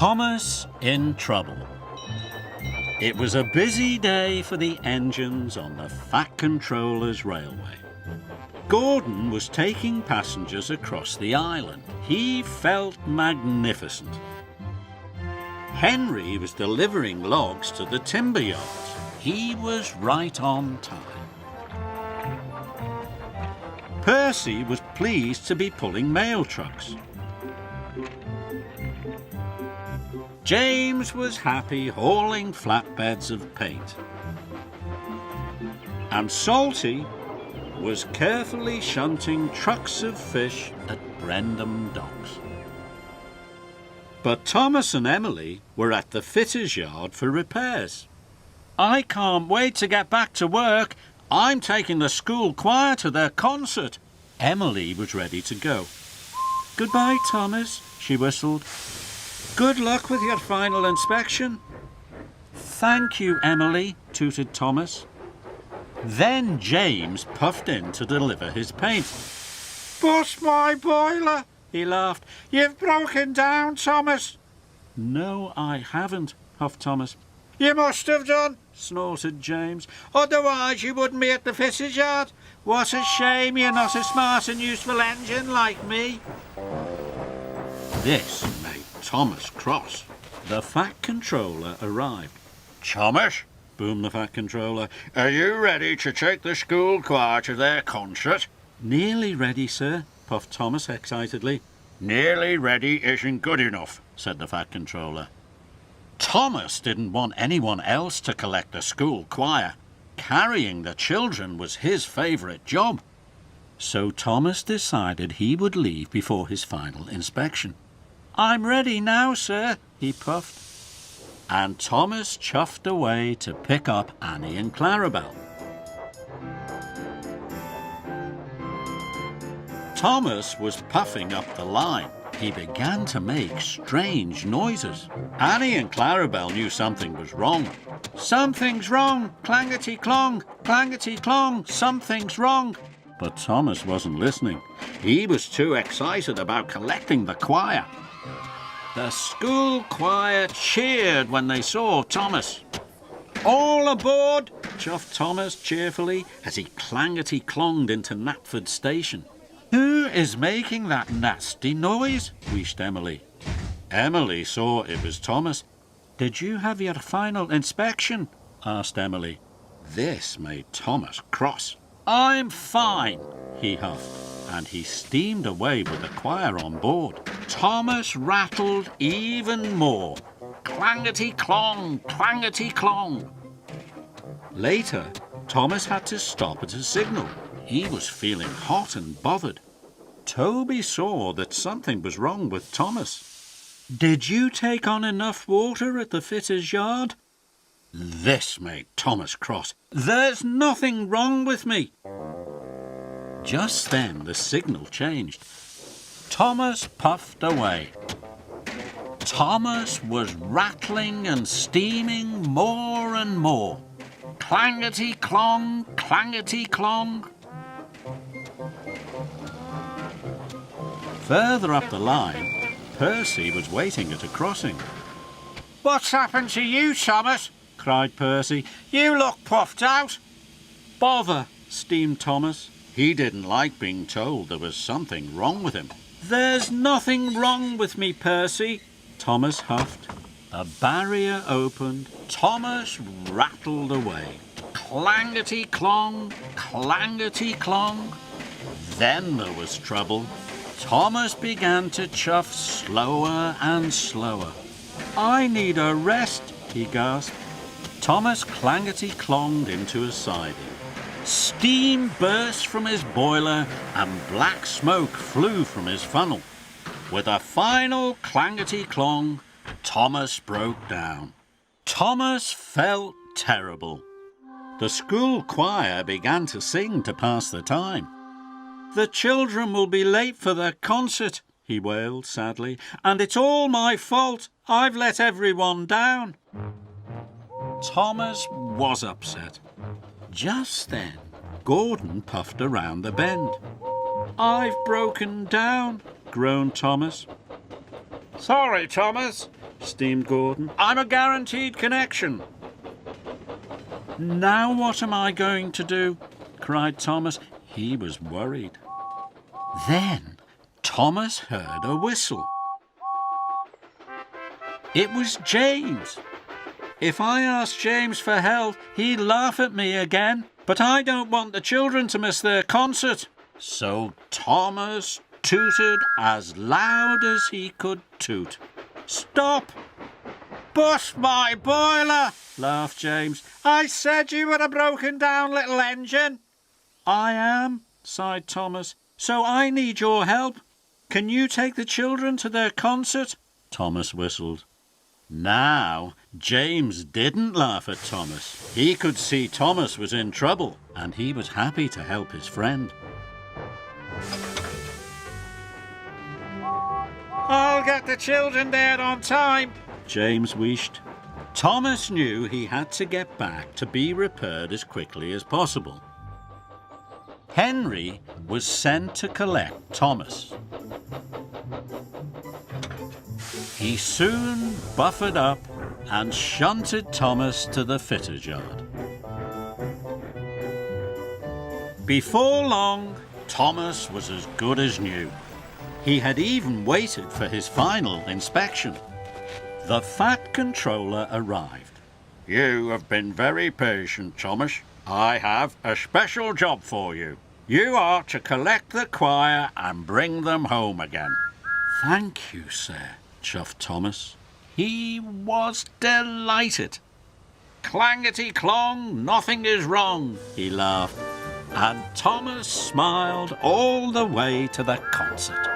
Thomas in trouble. It was a busy day for the engines on the Fat Controller's railway. Gordon was taking passengers across the island. He felt magnificent. Henry was delivering logs to the timber yards. He was right on time. Percy was pleased to be pulling mail trucks. James was happy hauling flatbeds of paint. And Salty was carefully shunting trucks of fish at Brendam Docks. But Thomas and Emily were at the fitter's yard for repairs. "I can't wait to get back to work. I'm taking the school choir to their concert." Emily was ready to go. "Goodbye, Thomas," she whistled. "Good luck with your final inspection." "Thank you, Emily," tooted Thomas. Then James puffed in to deliver his paint. "Bust my boiler," he laughed. "You've broken down, Thomas." "No, I haven't," huffed Thomas. "You must have done," snorted James. "Otherwise you wouldn't be at the fitter's yard. What a shame you're not a smart and useful engine like me." This made Thomas cross. The Fat Controller arrived. "Thomas," boomed the Fat Controller, "are you ready to take the school choir to their concert?" "Nearly ready, sir," puffed Thomas excitedly. "Nearly ready isn't good enough," said the Fat Controller. Thomas didn't want anyone else to collect the school choir. Carrying the children was his favourite job. So Thomas decided he would leave before his final inspection. "I'm ready now, sir," he puffed. And Thomas chuffed away to pick up Annie and Clarabelle. Thomas was puffing up the line. He began to make strange noises. Annie and Clarabelle knew something was wrong. "Something's wrong! Clangety-clong! Clangety-clong! Something's wrong!" But Thomas wasn't listening. He was too excited about collecting the choir. The school choir cheered when they saw Thomas. "All aboard!" chuffed Thomas cheerfully as he clangety-clonged into Knapford Station. "Who is making that nasty noise?" wheezed Emily. Emily saw it was Thomas. "Did you have your final inspection?" asked Emily. This made Thomas cross. "I'm fine," he huffed, and he steamed away with the choir on board. Thomas rattled even more. Clangety-clong, clangety-clong. Later, Thomas had to stop at a signal. He was feeling hot and bothered. Toby saw that something was wrong with Thomas. "Did you take on enough water at the fitter's yard?" This made Thomas cross. "There's nothing wrong with me." Just then the signal changed. Thomas puffed away. Thomas was rattling and steaming more and more. Clangety-clong, clangety-clong. Further up the line, Percy was waiting at a crossing. "What's happened to you, Thomas?" cried Percy. "You look puffed out." "Bother," steamed Thomas. He didn't like being told there was something wrong with him. "There's nothing wrong with me, Percy," Thomas huffed. The barrier opened. Thomas rattled away. Clangety-clong, clangety-clong. Then there was trouble. Thomas began to chuff slower and slower. "I need a rest," he gasped. Thomas clangety-clonged into a siding. Steam burst from his boiler and black smoke flew from his funnel. With a final clangety-clong, Thomas broke down. Thomas felt terrible. The school choir began to sing to pass the time. "The children will be late for their concert," he wailed sadly, "and it's all my fault. I've let everyone down." Thomas was upset. Just then, Gordon puffed around the bend. "I've broken down," groaned Thomas. "Sorry, Thomas," steamed Gordon. I'm a guaranteed connection. Now what am I going to do? Cried Thomas. He was worried. Then Thomas heard a whistle. It was James. If I asked James for help, he'd laugh at me again. But I don't want the children to miss their concert. So Thomas tooted as loud as he could toot. Stop! Bust my boiler! Laughed James. I said you were a broken down little engine. I am, sighed Thomas. So I need your help. Can you take the children to their concert? Thomas whistled. Now, James didn't laugh at Thomas. He could see Thomas was in trouble, and he was happy to help his friend. I'll get the children there on time, James wished. Thomas knew he had to get back to be repaired as quickly as possible. Henry was sent to collect Thomas. He soon buffered up and shunted Thomas to the fitter's yard. Before long, Thomas was as good as new. He had even waited for his final inspection. The Fat Controller arrived. You have been very patient, Thomas. I have a special job for you. You are to collect the choir and bring them home again. Thank you, sir, chuffed Thomas. He was delighted. Clangety-clong, nothing is wrong, he laughed. And Thomas smiled all the way to the concert.